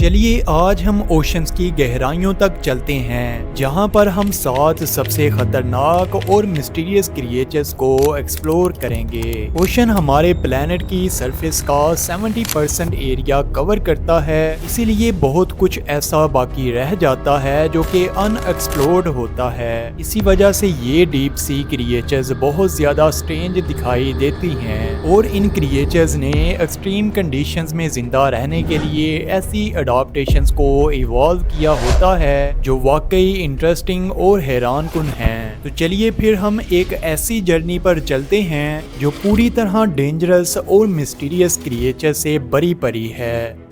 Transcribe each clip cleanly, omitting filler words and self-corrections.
चलिए आज हम ओशंस की गहराइयों तक चलते हैं, जहां पर हम 7 सबसे खतरनाक और मिस्टीरियस क्रिएचर्स को एक्सप्लोर करेंगे। ओशन हमारे प्लेनेट की सरफेस का 70% एरिया कवर करता है, इसीलिए बहुत कुछ ऐसा बाकी रह जाता है जो कि अनएक्सप्लोर्ड होता है। इसी वजह से ये डीप सी क्रिएचर्स बहुत ज्यादा स्ट्रेंज दिखाई देती हैं और इन क्रिएचर्स ने एक्सट्रीम कंडीशंस में जिंदा रहने के लिए ऐसी अडॉप्टेशंस को इवॉल्व किया होता है जो वाकई इंटरेस्टिंग और हैरानकुन हैं। तो चलिए फिर हम एक ऐसी जर्नी पर चलते हैं जो पूरी तरह डेंजरस और मिस्टीरियस क्रिएचर से भरी पड़ी है।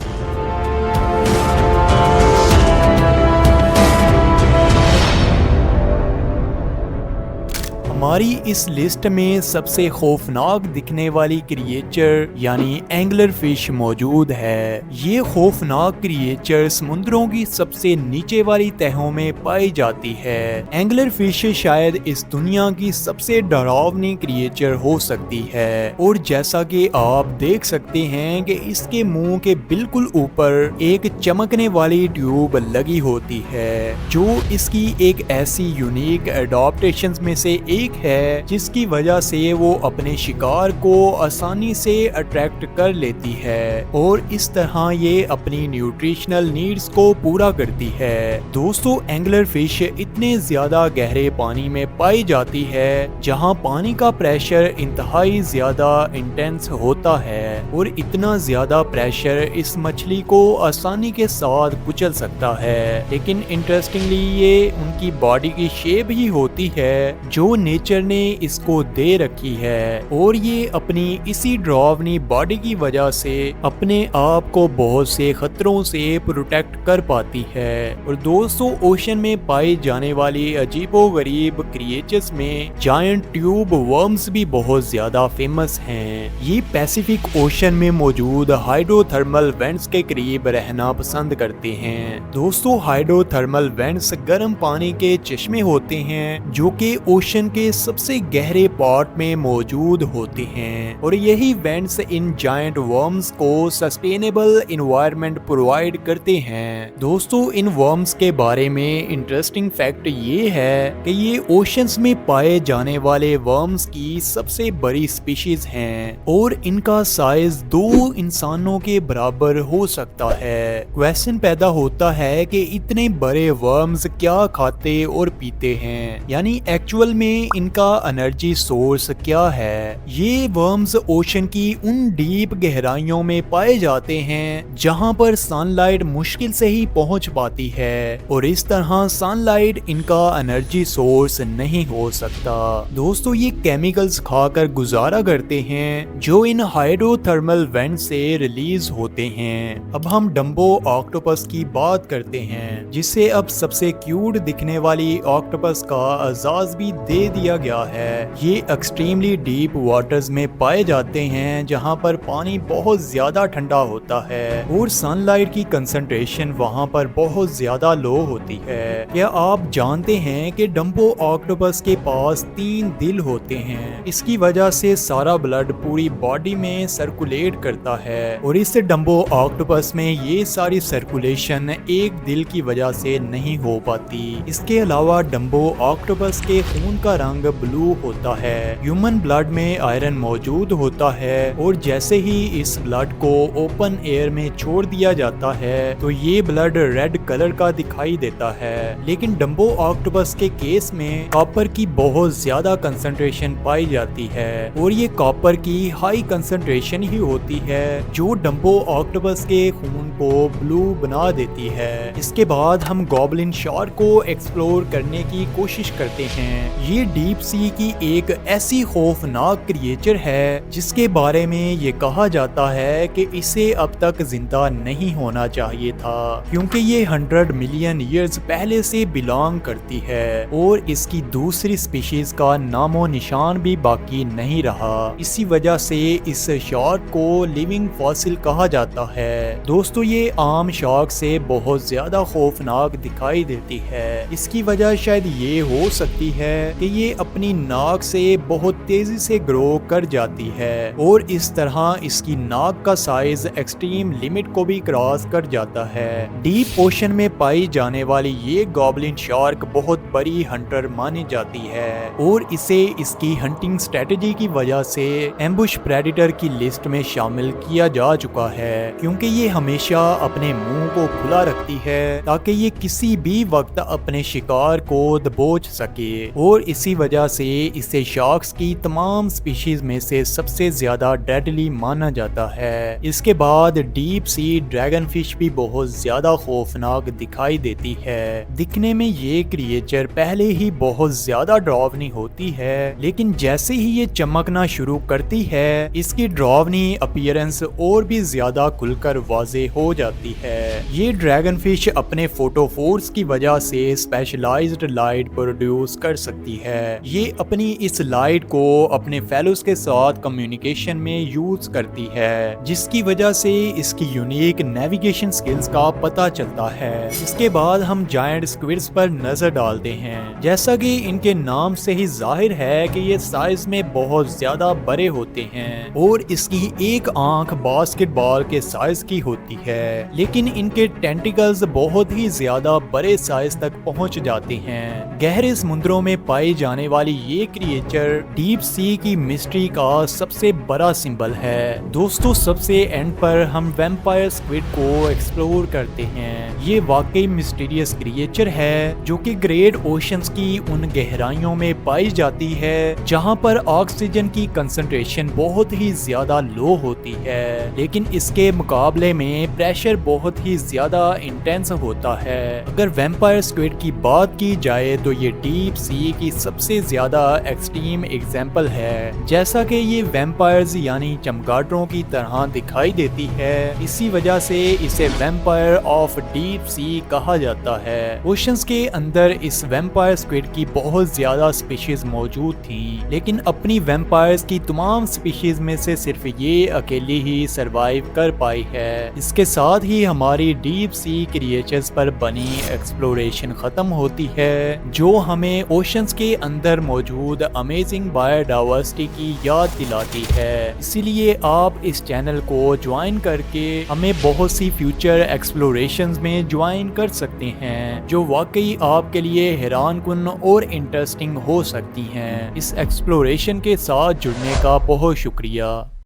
हमारी इस लिस्ट में सबसे खौफनाक दिखने वाली क्रिएचर यानी एंगलर फिश मौजूद है। ये खौफनाक क्रिएचर समुद्रों की सबसे नीचे वाली तहों में पाई जाती है। एंगलर फिश शायद इस दुनिया की सबसे डरावनी क्रिएचर हो सकती है और जैसा कि आप देख सकते हैं कि इसके मुंह के बिल्कुल ऊपर एक चमकने वाली ट्यूब लगी होती है जो इसकी एक ऐसी यूनिक एडॉप्टेशंस में से एक है जिसकी वजह से वो अपने शिकार को आसानी से अट्रैक्ट कर लेती है और इस तरह ये अपनी न्यूट्रिशनल नीड्स को पूरा करती है। दोस्तों, एंगलर फिश इतने ज्यादा गहरे पानी में पाई जाती है जहां पानी का प्रेशर इंतहाई ज्यादा इंटेंस होता है और इतना ज्यादा प्रेशर इस मछली को आसानी के साथ कुचल सकता है। लेकिन इंटरेस्टिंगली ये उनकी बॉडी की शेप ही होती है जो नेचर ने इसको दे रखी है और ये अपनी इसी डरावनी बॉडी की वजह से अपने आप को बहुत से खतरों से प्रोटेक्ट कर पाती है। और दोस्तों, ओशन में पाई जाने वाली अजीबोगरीब क्रिएचर्स में जायंट ट्यूब वर्म्स भी बहुत ज्यादा फेमस हैं। ये पैसिफिक ओशन में मौजूद हाइड्रोथर्मल वेंट्स के करीब रहना पसंद करते हैं। दोस्तों, हाइड्रोथर्मल वेंट्स गर्म पानी के चश्मे होते हैं जो कि ओशन के सबसे गहरे पार्ट में मौजूद होते हैं और यही वेंट्स इन जायंट वर्म्स को सस्टेनेबल एनवायरनमेंट प्रोवाइड करते हैं। दोस्तों, इन वर्म्स के बारे में इंटरेस्टिंग फैक्ट ये है कि ये ओशंस में पाए जाने वाले वर्म्स की सबसे बड़ी स्पीशीज हैं और इनका साइज 2 इंसानों के बराबर हो सकता है। क्वेश्चन पैदा होता है कि इतने बड़े वर्म्स क्या खाते और पीते हैं, यानी एक्चुअल में इनका एनर्जी सोर्स क्या है। ये वर्म्स ओशन की उन डीप गहराइयों में पाए जाते हैं जहां पर सनलाइट मुश्किल से ही पहुंच पाती है और इस तरह सनलाइट इनका एनर्जी सोर्स नहीं हो सकता। दोस्तों, ये केमिकल्स खाकर गुजारा करते हैं जो इन हाइड्रोथर्मल वेंट से रिलीज होते हैं। अब हम डम्बो ऑक्टोपस की बात करते हैं जिसे अब सबसे क्यूट दिखने वाली ऑक्टोपस का एजाज भी दे दिया गया है। ये एक्सट्रीमली डीप वाटर्स में पाए जाते हैं जहां पर पानी बहुत ज्यादा ठंडा होता है और सनलाइट की कंसंट्रेशन वहां पर बहुत ज्यादा लो होती है। क्या आप जानते हैं कि डम्बो ऑक्टोपस के पास 3 दिल होते हैं। इसकी वजह से सारा ब्लड पूरी बॉडी में सर्कुलेट करता है और इस डम्बो ऑक्टोपस में ये सारी सर्कुलेशन एक दिल की वजह से नहीं हो पाती। इसके अलावा डम्बो ऑक्टोपस के खून का रंग ब्लू होता है। ह्यूमन ब्लड में आयरन मौजूद होता है और जैसे ही इस ब्लड को ओपन एयर में छोड़ दिया जाता है तो ये ब्लड रेड कलर का दिखाई देता है। लेकिन डम्बो ऑक्टोपस के केस में कॉपर की बहुत ज्यादा कंसंट्रेशन पाई जाती है और ये कॉपर की हाई कंसंट्रेशन ही होती है जो डम्बो ऑक्टोपस के खून को ब्लू बना देती है। इसके बाद हम गॉबलिन शार्क को एक्सप्लोर करने की कोशिश करते हैं। ये डीप सी की एक ऐसी खौफनाक क्रिएचर है जिसके बारे में ये कहा जाता है कि इसे अब तक जिंदा नहीं होना चाहिए था क्योंकि ये 100 मिलियन ईयर्स पहले से बिलोंग करती है और इसकी दूसरी स्पीशीज का नामो निशान भी बाकी नहीं रहा। इसी वजह से इस शार्क को लिविंग फॉसिल कहा जाता है। दोस्तों, ये आम शार्क से बहुत ज्यादा खौफनाक दिखाई देती है। इसकी वजह शायद ये हो सकती है कि ये अपनी नाक से बहुत तेजी से ग्रो कर जाती है और इस तरह इसकी नाक का साइज एक्सट्रीम लिमिट को भी क्रॉस कर जाता है। डीप ओशन में पाई जाने वाली ये गॉबलिन शार्क बहुत बड़ी हंटर मानी जाती है और इसे इसकी हंटिंग स्ट्रेटेजी की वजह से एम्बुश प्रेडेटर की लिस्ट में शामिल किया जा चुका है, क्योंकि ये हमेशा अपने मुंह को खुला रखती है ताकि ये किसी भी वक्त अपने शिकार को दबोच सके और इसी वजह से इसे शार्क्स की तमाम स्पीशीज में से सबसे ज्यादा डेडली माना जाता है। इसके बाद डीप सी ड्रैगन फिश भी बहुत ज्यादा खौफनाक दिखाई देती है। दिखने में ये क्रिएचर पहले ही बहुत ज्यादा डरावनी होती है, लेकिन जैसे ही ये चमकना शुरू करती है इसकी डरावनी अपीयरेंस और भी ज्यादा खुलकर वाजे हो जाती है। ये ड्रैगन फिश अपने फोटोफोर्स की वजह से स्पेशलाइज्ड लाइट प्रोड्यूस कर सकती है। ये अपनी इस लाइट को अपने फेलोज के साथ कम्युनिकेशन में यूज करती है, जिसकी वजह से इसकी यूनिक नेविगेशन स्किल्स का पता चलता है। इसके बाद हम जायंट स्क्विड्स पर नजर डालते हैं। जैसा कि इनके नाम से ही जाहिर है कि ये साइज में बहुत ज्यादा बड़े होते हैं और इसकी एक आंख बास्केटबॉल के साइज की होती है, लेकिन इनके टेंटिकल्स बहुत ही ज्यादा बड़े साइज तक पहुंच जाते हैं। गहरे समुद्रों में पाई जाने वाली ये क्रिएचर डीप सी की मिस्ट्री का सबसे बड़ा सिंबल है। दोस्तों, सबसे एंड पर हम वैम्पायर स्क्विड को एक्सप्लोर करते हैं। ये वाकई मिस्टीरियस क्रिएचर है जो कि ग्रेट ओशंस की उन गहराइयों में पाई जाती है जहां पर ऑक्सीजन की कंसंट्रेशन बहुत ही ज्यादा लो होती है, लेकिन इसके मुकाबले में प्रेशर बहुत ही ज्यादा इंटेंस होता है। अगर वैम्पायर स्क्विड की बात की जाए तो ये डीप सी की सबसे ज्यादा एक्सट्रीम एग्जाम्पल है। जैसा कि ये वैम्पायर्स यानी चमगादड़ों की तरह दिखाई देती है, इसी वजह से इसे वैम्पायर ऑफ डीप सी कहा जाता है। ओशंस के अंदर इस वैम्पायर स्क्विड की बहुत ज्यादा स्पीशीज मौजूद थी, लेकिन अपनी वैम्पायर्स की तमाम स्पीशीज में से सिर्फ ये अकेली ही सरवाइव कर पाई है। इसके साथ ही हमारी डीप सी क्रिएचर्स पर बनी एक्सप्लोरेशन खत्म होती है, जो हमें ओशंस के अंदर मौजूद अमेजिंग बायोडाइवर्सिटी की याद दिलाती है। इसीलिए आप इस चैनल को ज्वाइन करके हमें बहुत सी फ्यूचर एक्सप्लोरेशंस में ज्वाइन कर सकते हैं, जो वाकई आपके लिए हैरान कुन और इंटरेस्टिंग हो सकती हैं। इस एक्सप्लोरेशन के साथ जुड़ने का बहुत शुक्रिया।